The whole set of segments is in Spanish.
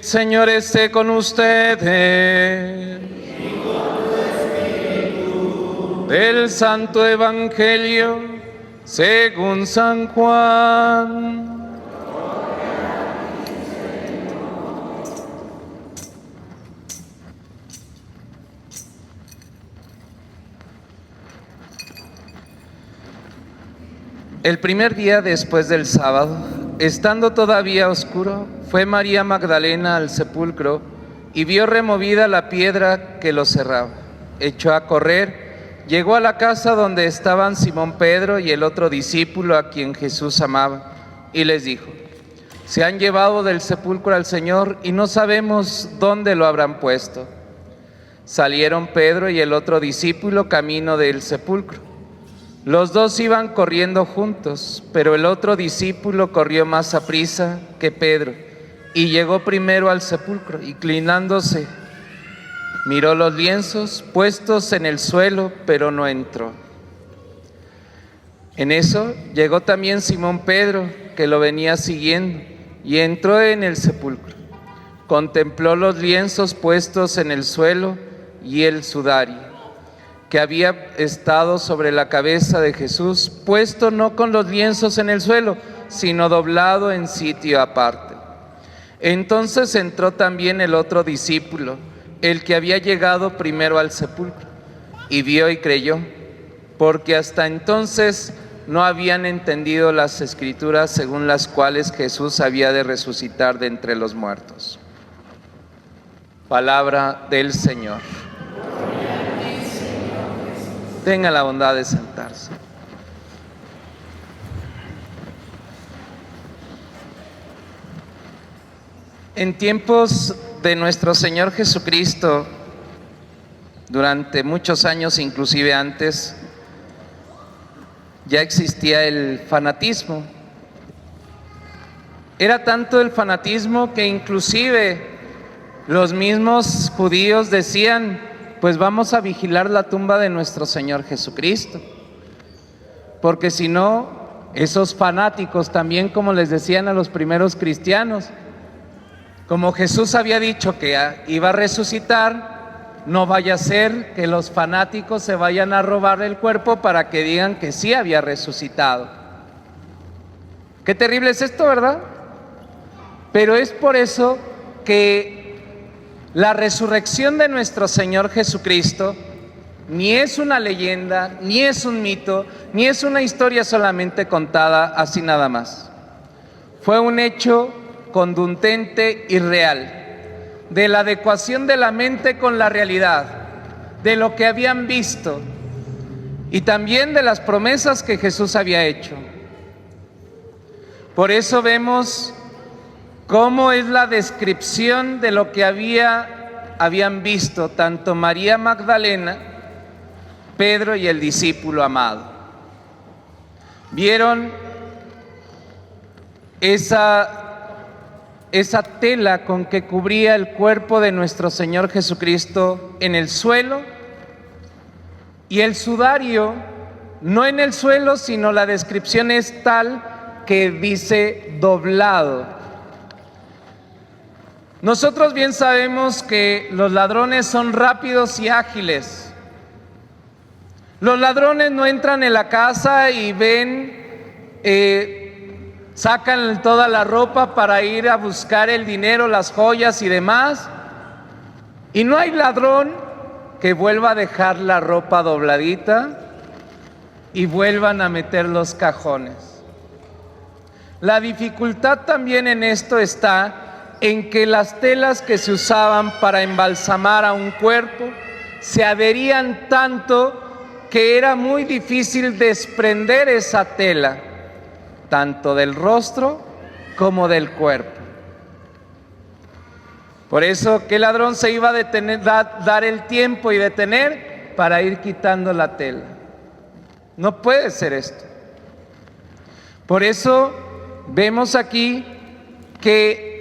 Señor esté con ustedes. Del Santo Evangelio según San Juan. El primer día después del sábado, estando todavía oscuro, fue María Magdalena al sepulcro y vio removida la piedra que lo cerraba. Echó a correr, llegó a la casa donde estaban Simón Pedro y el otro discípulo a quien Jesús amaba, y les dijo: se han llevado del sepulcro al Señor y no sabemos dónde lo habrán puesto. Salieron Pedro y el otro discípulo camino del sepulcro. Los dos iban corriendo juntos, pero el otro discípulo corrió más aprisa que Pedro y llegó primero al sepulcro. Inclinándose, miró los lienzos puestos en el suelo, pero no entró. En eso llegó también Simón Pedro, que lo venía siguiendo, y entró en el sepulcro. Contempló los lienzos puestos en el suelo y el sudario que había estado sobre la cabeza de Jesús, puesto no con los lienzos en el suelo, sino doblado en sitio aparte. Entonces entró también el otro discípulo, el que había llegado primero al sepulcro, y vio y creyó, porque hasta entonces no habían entendido las Escrituras según las cuales Jesús había de resucitar de entre los muertos. Palabra del Señor. Tenga la bondad de sentarse. En tiempos de nuestro Señor Jesucristo, durante muchos años, inclusive antes, ya existía el fanatismo. Era tanto el fanatismo que inclusive los mismos judíos decían: pues vamos a vigilar la tumba de nuestro Señor Jesucristo, porque si no, esos fanáticos también, como les decían a los primeros cristianos, como Jesús había dicho que iba a resucitar, no vaya a ser que los fanáticos se vayan a robar el cuerpo para que digan que sí había resucitado. Qué terrible es esto, ¿verdad? Pero es por eso que la resurrección de nuestro Señor Jesucristo ni es una leyenda, ni es un mito, ni es una historia solamente contada así nada más. Fue un hecho contundente y real, de la adecuación de la mente con la realidad, de lo que habían visto y también de las promesas que Jesús había hecho. Por eso vemos cómo es la descripción de lo que habían visto tanto María Magdalena, Pedro y el discípulo amado. Vieron esa tela con que cubría el cuerpo de nuestro Señor Jesucristo en el suelo, y el sudario no en el suelo, sino la descripción es tal que dice doblado. Nosotros bien sabemos que los ladrones son rápidos y ágiles. Los ladrones no entran en la casa y ven, sacan toda la ropa para ir a buscar el dinero, las joyas y demás. Y no hay ladrón que vuelva a dejar la ropa dobladita y vuelvan a meter los cajones. La dificultad también en esto está en que las telas que se usaban para embalsamar a un cuerpo se adherían tanto que era muy difícil desprender esa tela, tanto del rostro como del cuerpo. Por eso, ¿qué ladrón se iba a dar el tiempo y detener para ir quitando la tela? No puede ser esto. Por eso vemos aquí que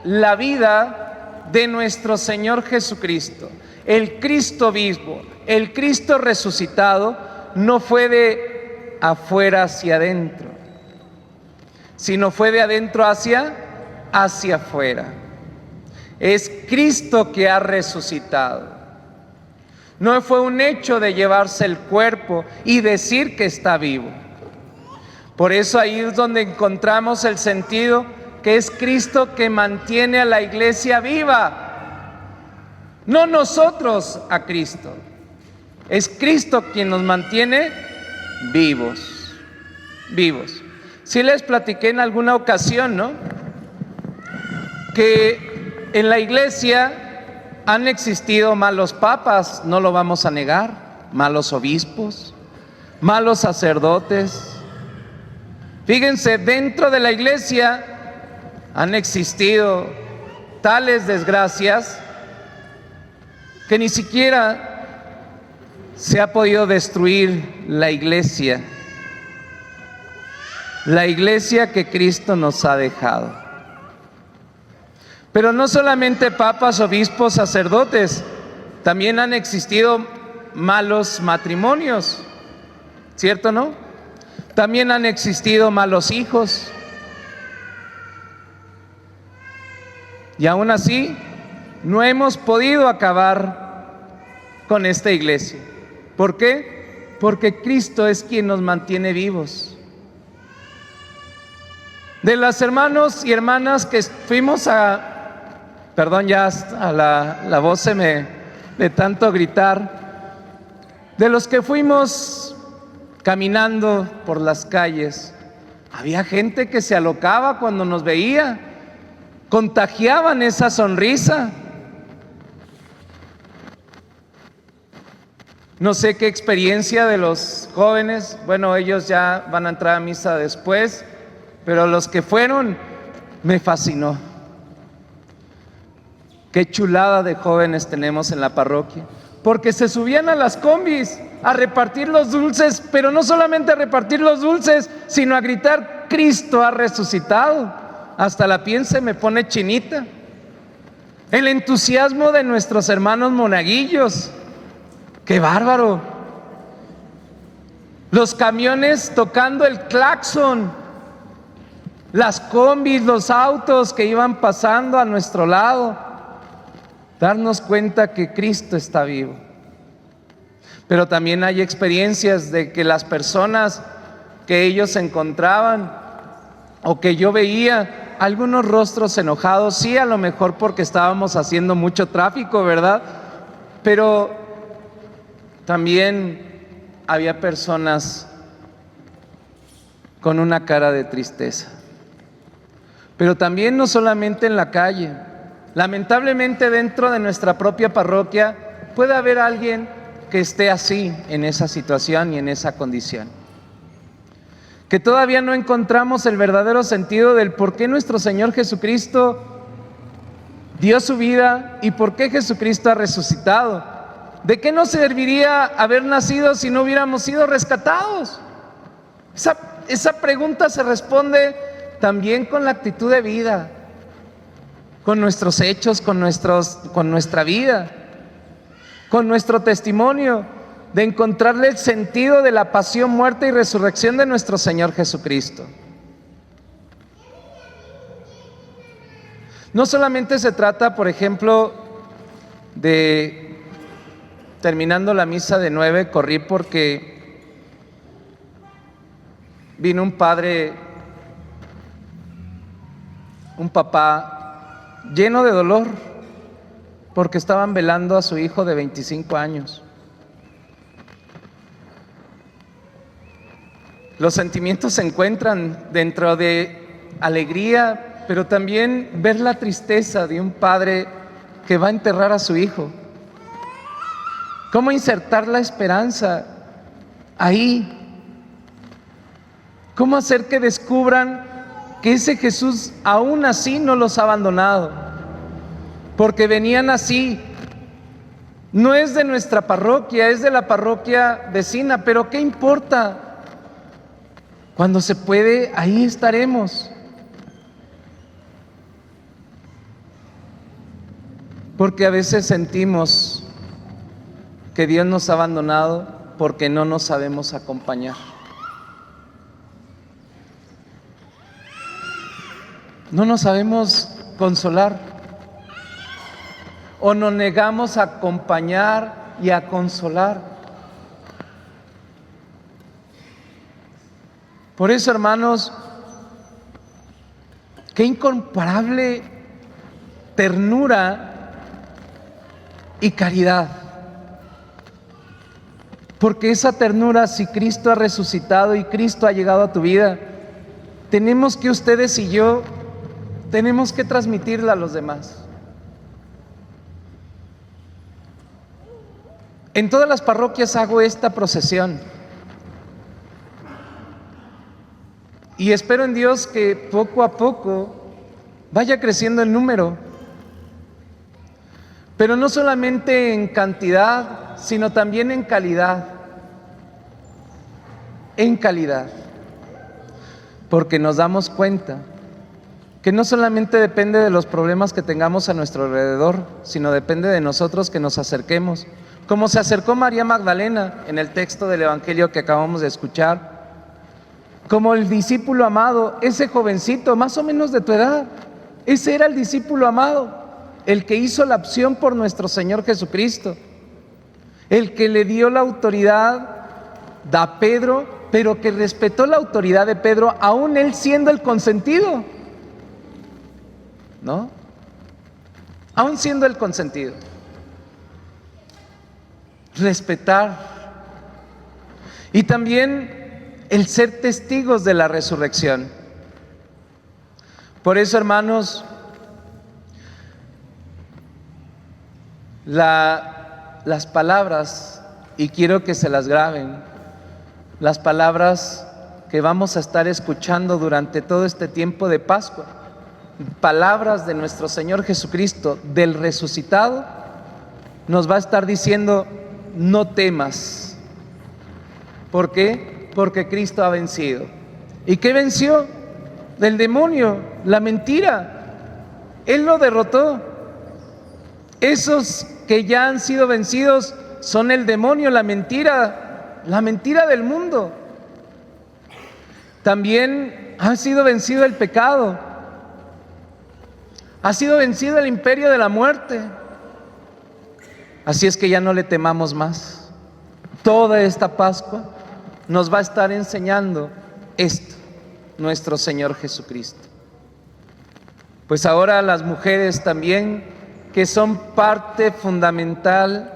la vida de nuestro Señor Jesucristo, el Cristo vivo, el Cristo resucitado, no fue de afuera hacia adentro, sino fue de adentro hacia afuera. Es Cristo que ha resucitado. No fue un hecho de llevarse el cuerpo y decir que está vivo. Por eso ahí es donde encontramos el sentido, que es Cristo que mantiene a la iglesia viva. No nosotros a Cristo. Es Cristo quien nos mantiene vivos. Vivos. Sí les platiqué en alguna ocasión, ¿no?, que en la iglesia han existido malos papas, no lo vamos a negar, malos obispos, malos sacerdotes. Fíjense, dentro de la iglesia han existido tales desgracias que ni siquiera se ha podido destruir la iglesia que Cristo nos ha dejado. Pero no solamente papas, obispos, sacerdotes, también han existido malos matrimonios, ¿cierto, no? También han existido malos hijos. Y aún así, no hemos podido acabar con esta iglesia. ¿Por qué? Porque Cristo es quien nos mantiene vivos. De los hermanos y hermanas que fuimos perdón, ya hasta la voz se me, de tanto gritar, de los que fuimos caminando por las calles, había gente que se alocaba cuando nos veía, contagiaban esa sonrisa. No sé qué experiencia de los jóvenes, bueno, ellos ya van a entrar a misa después, pero los que fueron, me fascinó. Qué chulada de jóvenes tenemos en la parroquia, porque se subían a las combis a repartir los dulces, pero no solamente a repartir los dulces, sino a gritar: Cristo ha resucitado. Hasta la piel se me pone chinita. El entusiasmo de nuestros hermanos monaguillos, qué bárbaro. Los camiones tocando el claxon, las combis, los autos que iban pasando a nuestro lado. Darnos cuenta que Cristo está vivo. Pero también hay experiencias de que las personas que ellos encontraban o que yo veía, algunos rostros enojados, sí, a lo mejor porque estábamos haciendo mucho tráfico, ¿verdad? Pero también había personas con una cara de tristeza. Pero también no solamente en la calle. Lamentablemente dentro de nuestra propia parroquia puede haber alguien que esté así, en esa situación y en esa condición, que todavía no encontramos el verdadero sentido del por qué nuestro Señor Jesucristo dio su vida y por qué Jesucristo ha resucitado. ¿De qué nos serviría haber nacido si no hubiéramos sido rescatados? Esa pregunta se responde también con la actitud de vida, con nuestros hechos, con nuestra vida, con nuestro testimonio, de encontrarle el sentido de la pasión, muerte y resurrección de nuestro Señor Jesucristo. No solamente se trata, por ejemplo, de, terminando la misa de 9, corrí porque vino un padre, un papá lleno de dolor, porque estaban velando a su hijo de 25 años. Los sentimientos se encuentran dentro de alegría, pero también ver la tristeza de un padre que va a enterrar a su hijo. ¿Cómo insertar la esperanza ahí? ¿Cómo hacer que descubran que ese Jesús aún así no los ha abandonado? Porque venían así. No es de nuestra parroquia, es de la parroquia vecina, pero ¿qué importa? Cuando se puede, ahí estaremos. Porque a veces sentimos que Dios nos ha abandonado porque no nos sabemos acompañar. No nos sabemos consolar. o nos negamos a acompañar y a consolar. Por eso, hermanos, qué incomparable ternura y caridad. Porque esa ternura, si Cristo ha resucitado y Cristo ha llegado a tu vida, tenemos que ustedes y yo, tenemos que transmitirla a los demás. En todas las parroquias hago esta procesión. Y espero en Dios que poco a poco vaya creciendo el número. Pero no solamente en cantidad, sino también en calidad. En calidad. Porque nos damos cuenta que no solamente depende de los problemas que tengamos a nuestro alrededor, sino depende de nosotros que nos acerquemos. Como se acercó María Magdalena en el texto del Evangelio que acabamos de escuchar. Como el discípulo amado, ese jovencito más o menos de tu edad, ese era el discípulo amado, el que hizo la opción por nuestro Señor Jesucristo, el que le dio la autoridad a Pedro, pero que respetó la autoridad de Pedro, aún él siendo el consentido, ¿no? Aún siendo el consentido. Respetar. Y también el ser testigos de la resurrección. Por eso, hermanos, las palabras, y quiero que se las graben, las palabras que vamos a estar escuchando durante todo este tiempo de Pascua, palabras de nuestro Señor Jesucristo, del resucitado, nos va a estar diciendo: no temas. ¿Por qué? Porque Cristo ha vencido. ¿Y qué venció? Del demonio, la mentira. Él lo derrotó. Esos que ya han sido vencidos son el demonio, la mentira del mundo. También ha sido vencido el pecado. Ha sido vencido el imperio de la muerte. Así es que ya no le temamos más. Toda esta Pascua nos va a estar enseñando esto, nuestro Señor Jesucristo. Pues ahora las mujeres también, que son parte fundamental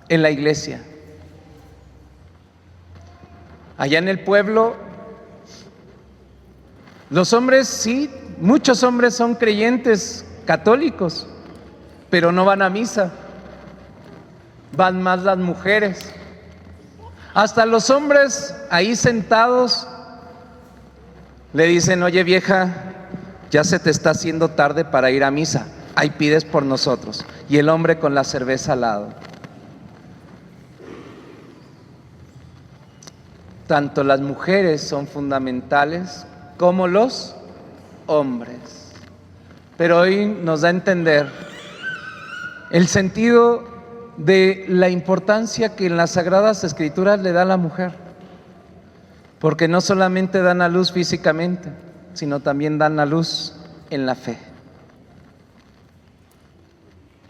en la iglesia. Allá en el pueblo, los hombres, sí, muchos hombres son creyentes católicos, pero no van a misa. Van más las mujeres. Hasta los hombres ahí sentados le dicen: oye vieja, ya se te está haciendo tarde para ir a misa, ahí pides por nosotros. Y el hombre con la cerveza al lado. Tanto las mujeres son fundamentales como los hombres. Pero hoy nos da a entender el sentido de la importancia que en las Sagradas Escrituras le da a la mujer, porque no solamente dan a luz físicamente, sino también dan a luz en la fe.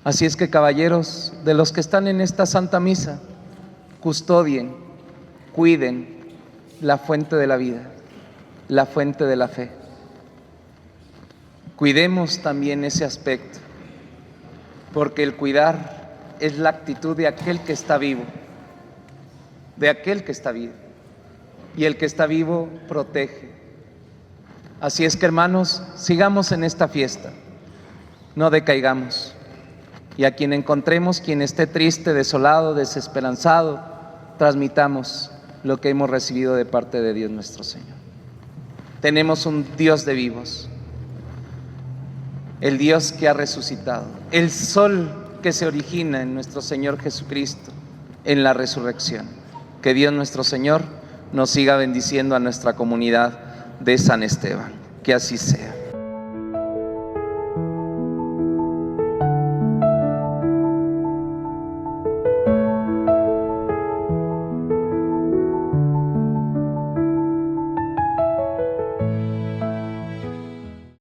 Así es que, caballeros, de los que están en esta Santa Misa, custodien, cuiden la fuente de la vida, la fuente de la fe. Cuidemos también ese aspecto, porque el cuidar es la actitud de aquel que está vivo, de aquel que está vivo, y el que está vivo protege. Así es que, hermanos, sigamos en esta fiesta, no decaigamos, y a quien encontremos, quien esté triste, desolado, desesperanzado, transmitamos lo que hemos recibido de parte de Dios nuestro Señor. Tenemos un Dios de vivos, el Dios que ha resucitado, el sol que se origina en nuestro Señor Jesucristo, en la resurrección. Que Dios nuestro Señor nos siga bendiciendo a nuestra comunidad de San Esteban. Que así sea.